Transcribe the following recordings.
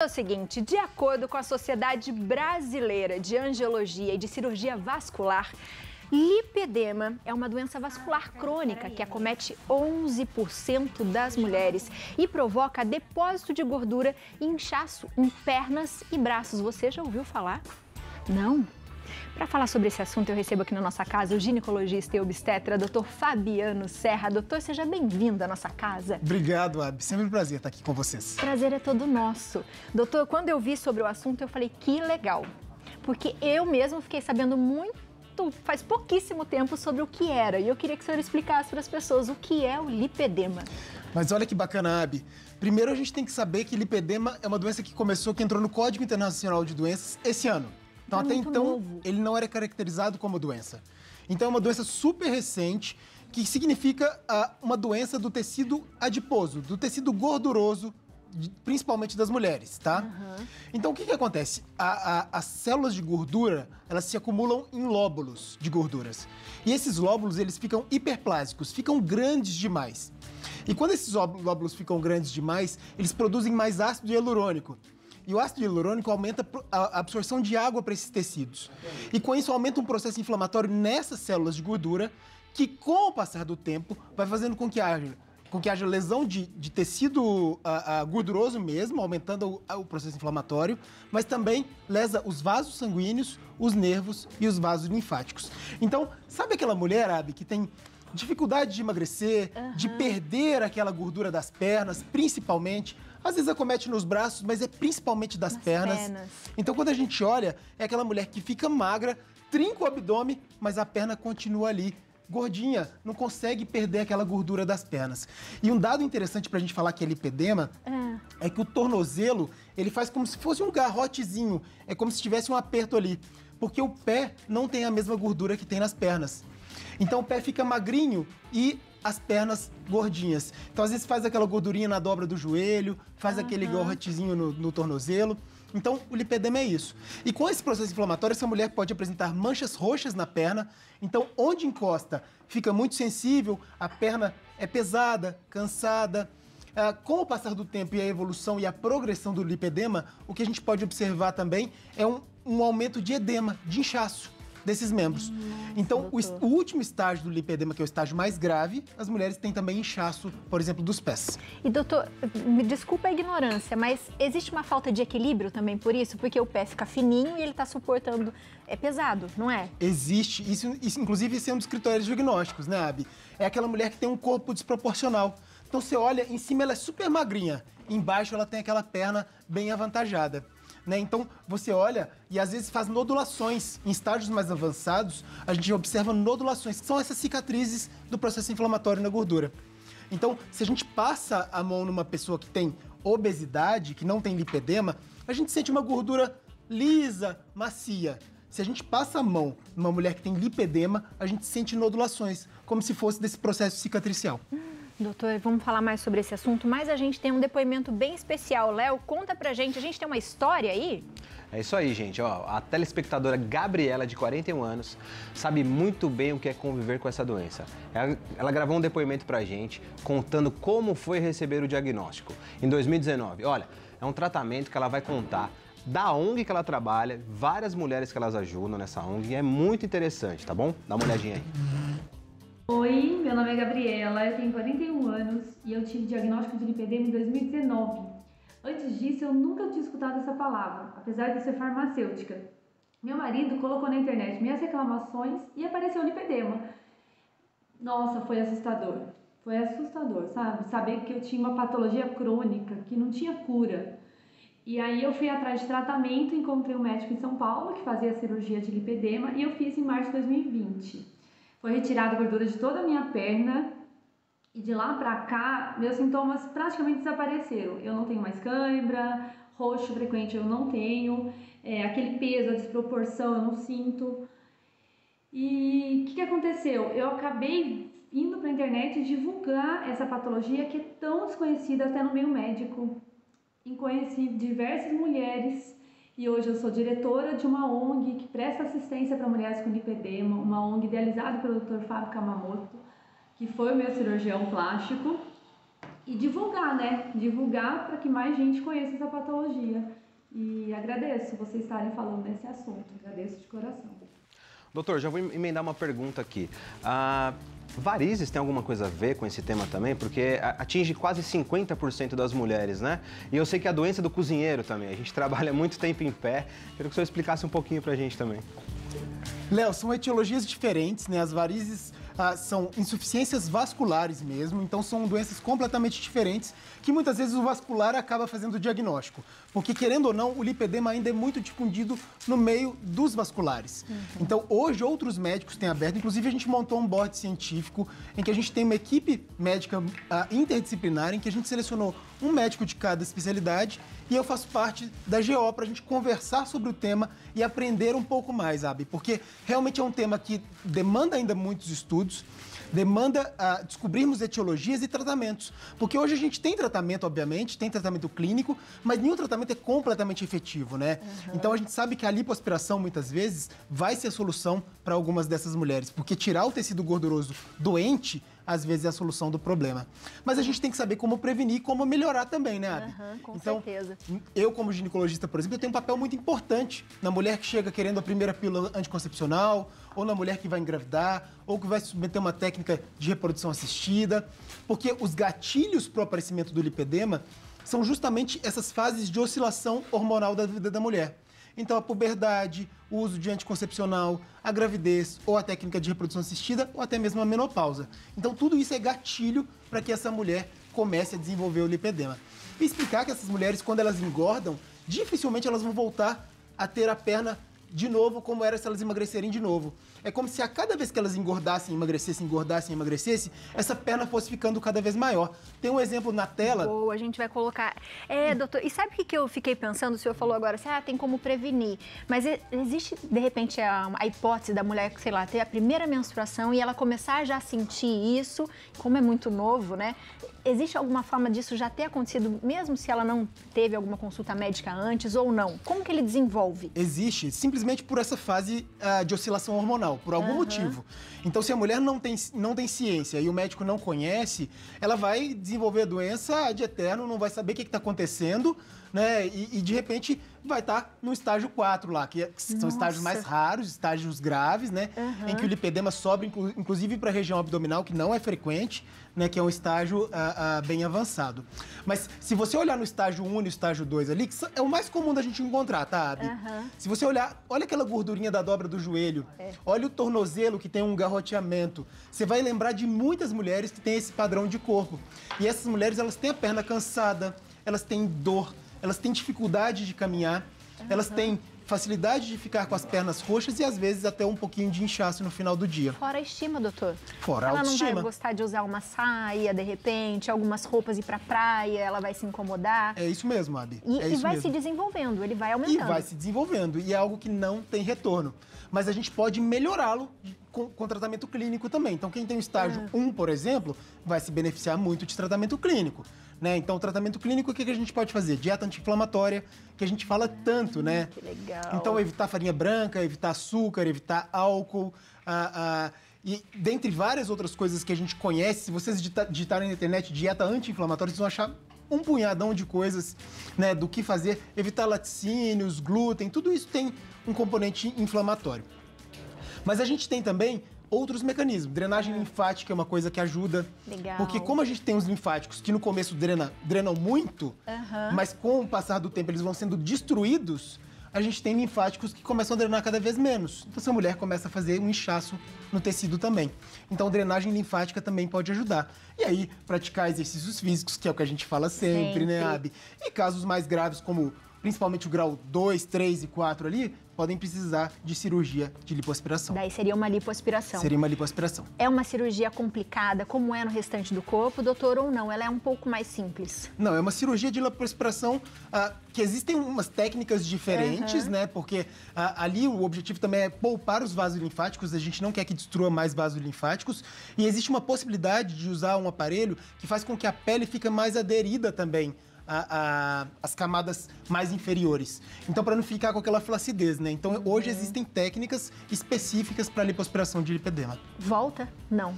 É o seguinte, de acordo com a Sociedade Brasileira de Angiologia e de Cirurgia Vascular, lipedema é uma doença vascular crônica que acomete 11% das mulheres e provoca depósito de gordura e inchaço em pernas e braços. Você já ouviu falar? Não? Para falar sobre esse assunto, eu recebo aqui na nossa casa o ginecologista e obstetra, Dr. Fabiano Serra. Doutor, seja bem-vindo à nossa casa. Obrigado, Abi. Sempre um prazer estar aqui com vocês. Prazer é todo nosso. Doutor, quando eu vi sobre o assunto, eu falei que legal, porque eu mesmo fiquei sabendo faz pouquíssimo tempo sobre o que era. E eu queria que o senhor explicasse para as pessoas o que é o lipedema. Mas olha que bacana, Abi. Primeiro a gente tem que saber que lipedema é uma doença que entrou no Código Internacional de Doenças esse ano. Então, até então, ele não era caracterizado como doença. Então, é uma doença super recente, que significa uma doença do tecido adiposo, do tecido gorduroso, principalmente das mulheres, tá? Então, o que acontece? As células de gordura, elas se acumulam em lóbulos de gorduras. E esses lóbulos, eles ficam hiperplásicos, ficam grandes demais. E quando esses lóbulos ficam grandes demais, eles produzem mais ácido hialurônico. E o ácido hialurônico aumenta a absorção de água para esses tecidos. E com isso aumenta um processo inflamatório nessas células de gordura que, com o passar do tempo, vai fazendo com que haja lesão de tecido gorduroso mesmo, aumentando o processo inflamatório, mas também lesa os vasos sanguíneos, os nervos e os vasos linfáticos. Então, sabe aquela mulher, Abi, que tem dificuldade de emagrecer, de perder aquela gordura das pernas, principalmente? Às vezes acomete nos braços, mas é principalmente das pernas. Então, quando a gente olha, é aquela mulher que fica magra, trinca o abdômen, mas a perna continua ali, gordinha, não consegue perder aquela gordura das pernas. E um dado interessante pra gente falar que é lipedema é que o tornozelo, ele faz como se fosse um garrotezinho, é como se tivesse um aperto ali, porque o pé não tem a mesma gordura que tem nas pernas. Então o pé fica magrinho e as pernas gordinhas. Então às vezes faz aquela gordurinha na dobra do joelho, faz aquele garrotezinho no tornozelo. Então o lipedema é isso. E com esse processo inflamatório, essa mulher pode apresentar manchas roxas na perna. Então onde encosta fica muito sensível, a perna é pesada, cansada. Com o passar do tempo e a evolução e a progressão do lipedema, o que a gente pode observar também é um aumento de edema, de inchaço desses membros. Então, o último estágio do lipedema, que é o estágio mais grave, as mulheres têm também inchaço, por exemplo, dos pés. E doutor, me desculpa a ignorância, mas existe uma falta de equilíbrio também por isso? Porque o pé fica fininho e ele está suportando... É pesado, não é? Existe. Isso inclusive, esse é um dos critérios diagnósticos, né, Abi? É aquela mulher que tem um corpo desproporcional. Então, você olha, em cima ela é super magrinha, embaixo ela tem aquela perna bem avantajada. Né? Então, você olha e às vezes faz nodulações. Em estágios mais avançados, a gente observa nodulações, que são essas cicatrizes do processo inflamatório na gordura. Então, se a gente passa a mão numa pessoa que tem obesidade, que não tem lipedema, a gente sente uma gordura lisa, macia. Se a gente passa a mão numa mulher que tem lipedema, a gente sente nodulações, como se fosse desse processo cicatricial. Doutor, vamos falar mais sobre esse assunto, mas a gente tem um depoimento bem especial. Léo, conta pra gente, a gente tem uma história aí? É isso aí, gente. Ó, a telespectadora Gabriela, de 41 anos, sabe muito bem o que é conviver com essa doença. Ela gravou um depoimento pra gente, contando como foi receber o diagnóstico. Em 2019, olha, é um tratamento que ela vai contar da ONG que ela trabalha, várias mulheres que elas ajudam nessa ONG, e é muito interessante, tá bom? Dá uma olhadinha aí. Oi, meu nome é Gabriela, eu tenho 41 anos e eu tive diagnóstico de lipedema em 2019. Antes disso, eu nunca tinha escutado essa palavra, apesar de ser farmacêutica. Meu marido colocou na internet minhas reclamações e apareceu lipedema. Nossa, foi assustador. Foi assustador, sabe? Saber que eu tinha uma patologia crônica, que não tinha cura. E aí eu fui atrás de tratamento, encontrei um médico em São Paulo que fazia cirurgia de lipedema e eu fiz em março de 2020. Foi retirada a gordura de toda a minha perna e de lá pra cá, meus sintomas praticamente desapareceram. Eu não tenho mais cãibra, roxo frequente eu não tenho, aquele peso, a desproporção eu não sinto. E o que aconteceu? Eu acabei indo pra internet divulgar essa patologia que é tão desconhecida até no meio médico. E conheci diversas mulheres. E hoje eu sou diretora de uma ONG que presta assistência para mulheres com lipedema, uma ONG idealizada pelo Dr. Fábio Kamamoto, que foi o meu cirurgião plástico. e divulgar, né? Divulgar para que mais gente conheça essa patologia. E agradeço vocês estarem falando desse assunto. Agradeço de coração. Doutor, já vou emendar uma pergunta aqui. Varizes tem alguma coisa a ver com esse tema também? Porque atinge quase 50% das mulheres, né? E eu sei que a doença do cozinheiro também. A gente trabalha muito tempo em pé. Queria que o senhor explicasse um pouquinho pra gente também. Léo, são etiologias diferentes, né? As varizes são insuficiências vasculares mesmo, então são doenças completamente diferentes que muitas vezes o vascular acaba fazendo o diagnóstico. Porque, querendo ou não, o lipedema ainda é muito difundido no meio dos vasculares. Então, hoje, outros médicos têm aberto, inclusive a gente montou um board científico em que a gente tem uma equipe médica interdisciplinar, em que a gente selecionou um médico de cada especialidade e eu faço parte da GO para a gente conversar sobre o tema e aprender um pouco mais, sabe? Porque realmente é um tema que demanda ainda muitos estudos, demanda descobrirmos etiologias e tratamentos. Porque hoje a gente tem tratamento, obviamente, tem tratamento clínico, mas nenhum tratamento é completamente efetivo, né? Então a gente sabe que a lipoaspiração, muitas vezes, vai ser a solução para algumas dessas mulheres. Porque tirar o tecido gorduroso doente, às vezes, é a solução do problema. Mas a gente tem que saber como prevenir e como melhorar também, né, Abi? Com certeza. Eu, como ginecologista, por exemplo, eu tenho um papel muito importante na mulher que chega querendo a primeira pílula anticoncepcional, ou na mulher que vai engravidar, ou que vai submeter uma técnica de reprodução assistida, porque os gatilhos para o aparecimento do lipedema são justamente essas fases de oscilação hormonal da vida da mulher. Então, a puberdade, o uso de anticoncepcional, a gravidez, ou a técnica de reprodução assistida, ou até mesmo a menopausa. Então, tudo isso é gatilho para que essa mulher comece a desenvolver o lipedema. E explicar que essas mulheres, quando elas engordam, dificilmente elas vão voltar a ter a perna de novo como era se elas emagrecerem de novo. É como se a cada vez que elas engordassem, emagrecessem, essa perna fosse ficando cada vez maior. Tem um exemplo na tela. Boa, a gente vai colocar. Doutor, e sabe o que eu fiquei pensando? O senhor falou agora assim, tem como prevenir. Mas existe, de repente, a hipótese da mulher, sei lá, ter a primeira menstruação e ela começar já a sentir isso, como é muito novo, né? Existe alguma forma disso já ter acontecido, mesmo se ela não teve alguma consulta médica antes ou não? Como que ele desenvolve? Existe, simplesmente por essa fase de oscilação hormonal, por algum motivo. Então, se a mulher não tem ciência e o médico não conhece, ela vai desenvolver a doença ad eterno, não vai saber o que está acontecendo, né? E de repente vai estar no estágio 4 lá, que são estágios mais raros, estágios graves, né? Em que o lipedema sobe, inclusive para a região abdominal, que não é frequente, né? Que é um estágio bem avançado. Mas se você olhar no estágio 1 e no estágio 2 ali, que é o mais comum da gente encontrar, tá, Abi? Se você olhar, olha aquela gordurinha da dobra do joelho, olha o tornozelo que tem um garroteamento. Você vai lembrar de muitas mulheres que têm esse padrão de corpo. E essas mulheres, elas têm a perna cansada, elas têm dor, elas têm dificuldade de caminhar, elas têm facilidade de ficar com as pernas roxas e, às vezes, até um pouquinho de inchaço no final do dia. Fora a estima, doutor. Fora a autoestima. Ela não vai gostar de usar uma saia, de repente, algumas roupas ir pra praia, ela vai se incomodar. É isso mesmo, Abi. E vai se desenvolvendo, ele vai aumentando. E vai se desenvolvendo, e é algo que não tem retorno. Mas a gente pode melhorá-lo com tratamento clínico também. Então, quem tem o estágio 1, por exemplo, vai se beneficiar muito de tratamento clínico. Né? Então, o tratamento clínico, o que a gente pode fazer? Dieta anti-inflamatória, que a gente fala tanto, né? Que legal. Então, evitar farinha branca, evitar açúcar, evitar álcool, e dentre várias outras coisas que a gente conhece, se vocês digitarem na internet dieta anti-inflamatória, vocês vão achar um punhadão de coisas, né, do que fazer. Evitar laticínios, glúten, tudo isso tem um componente inflamatório. Mas a gente tem também outros mecanismos. Drenagem linfática é uma coisa que ajuda. Legal. Porque como a gente tem os linfáticos que no começo drenam muito, mas com o passar do tempo eles vão sendo destruídos, a gente tem linfáticos que começam a drenar cada vez menos. Então, essa mulher começa a fazer um inchaço no tecido também. Então, drenagem linfática também pode ajudar. E aí, praticar exercícios físicos, que é o que a gente fala sempre, né, Abi? E casos mais graves, como principalmente o grau 2, 3 e 4 ali, podem precisar de cirurgia de lipoaspiração. Daí seria uma lipoaspiração. Seria uma lipoaspiração. É uma cirurgia complicada, como é no restante do corpo, doutor, ou não? Ela é um pouco mais simples? Não, é uma cirurgia de lipoaspiração que existem umas técnicas diferentes, né? Porque ali o objetivo também é poupar os vasos linfáticos, a gente não quer que destrua mais vasos linfáticos. E existe uma possibilidade de usar um aparelho que faz com que a pele fique mais aderida também as camadas mais inferiores. Então, para não ficar com aquela flacidez, né? Então, hoje existem técnicas específicas para lipoaspiração de lipedema. Volta? Não.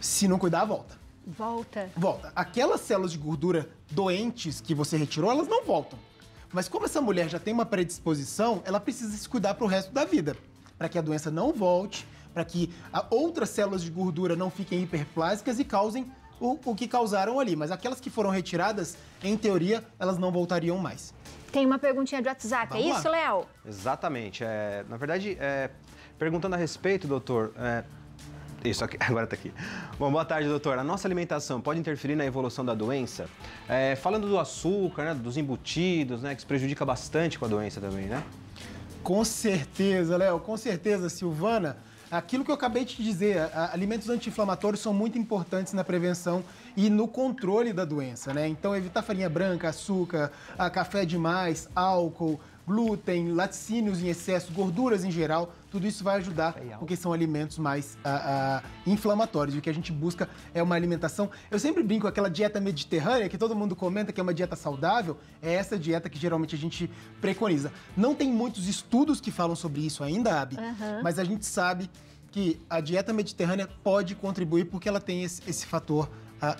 Se não cuidar, volta. Volta. Volta. Aquelas células de gordura doentes que você retirou, elas não voltam. Mas como essa mulher já tem uma predisposição, ela precisa se cuidar para o resto da vida, para que a doença não volte, para que outras células de gordura não fiquem hiperplásicas e causem o que causaram ali. Mas aquelas que foram retiradas, em teoria, elas não voltariam mais. Tem uma perguntinha de WhatsApp, Vamos é isso, lá. Léo? Exatamente. Na verdade, perguntando a respeito, doutor... Isso aqui, agora tá aqui. Bom, boa tarde, doutor. A nossa alimentação pode interferir na evolução da doença? Falando do açúcar, né, dos embutidos, né, que se prejudica bastante com a doença também, né? Com certeza, Léo, com certeza, Silvana. Aquilo que eu acabei de te dizer, alimentos anti-inflamatórios são muito importantes na prevenção e no controle da doença, né? Então, evitar farinha branca, açúcar, café demais, álcool, glúten, laticínios em excesso, gorduras em geral, tudo isso vai ajudar, porque são alimentos mais inflamatórios. E o que a gente busca é uma alimentação... Eu sempre brinco, aquela dieta mediterrânea, que todo mundo comenta que é uma dieta saudável, é essa dieta que geralmente a gente preconiza. Não tem muitos estudos que falam sobre isso ainda, Abi, mas a gente sabe que a dieta mediterrânea pode contribuir porque ela tem esse fator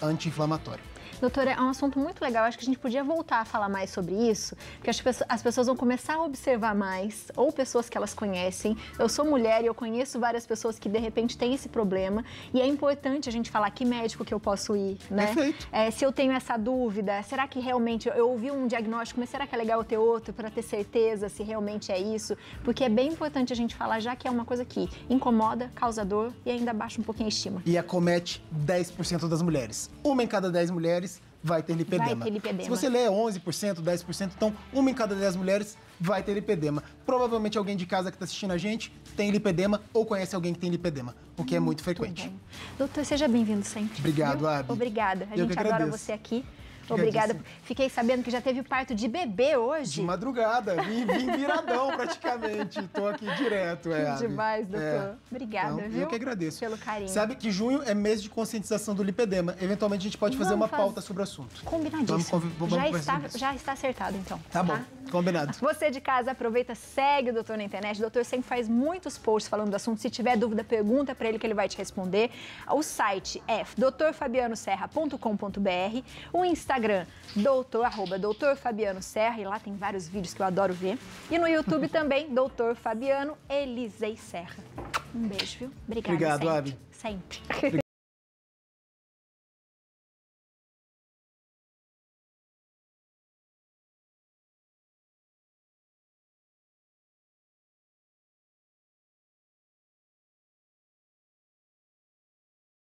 anti-inflamatório. Doutora, é um assunto muito legal, acho que a gente podia voltar a falar mais sobre isso, porque acho que as pessoas vão começar a observar mais, ou pessoas que elas conhecem. Eu sou mulher e eu conheço várias pessoas que de repente têm esse problema, e é importante a gente falar que médico que eu posso ir, né? Perfeito. Se eu tenho essa dúvida, será que realmente, eu ouvi um diagnóstico, mas será que é legal eu ter outro para ter certeza se realmente é isso? Porque é bem importante a gente falar, já que é uma coisa que incomoda, causa dor e ainda baixa um pouquinho a estima. E acomete 10% das mulheres. Uma em cada 10 mulheres vai ter lipedema. Vai ter lipedema. Se você lê 11%, 10%, então uma em cada 10 mulheres vai ter lipedema. Provavelmente alguém de casa que está assistindo a gente tem lipedema ou conhece alguém que tem lipedema, o que é muito frequente. Bem. Doutor, seja bem-vindo sempre. Obrigado, viu? Abi. Obrigada. A Eu gente que adora agradeço. você aqui. Obrigada. Fiquei sabendo que já teve parto de bebê hoje. De madrugada, vim viradão praticamente. Tô aqui direto, Que Abi. demais, doutor. Obrigada, Então, viu? eu que agradeço. Pelo carinho. Sabe que junho é mês de conscientização do lipedema. Eventualmente a gente pode fazer uma pauta sobre o assunto. Combinadíssimo. Vamos conversar sobre isso. Já está acertado, então. Tá bom, combinado. Você de casa, aproveita, segue o doutor na internet. O doutor sempre faz muitos posts falando do assunto. Se tiver dúvida, pergunta para ele que ele vai te responder. O site é doutorfabianoserra.com.br. O Instagram, doutor Fabiano Serra, e lá tem vários vídeos que eu adoro ver. E no YouTube também, doutor Fabiano Elisei Serra. Um beijo, viu? Obrigada. Obrigado, sempre. Abi. Sempre.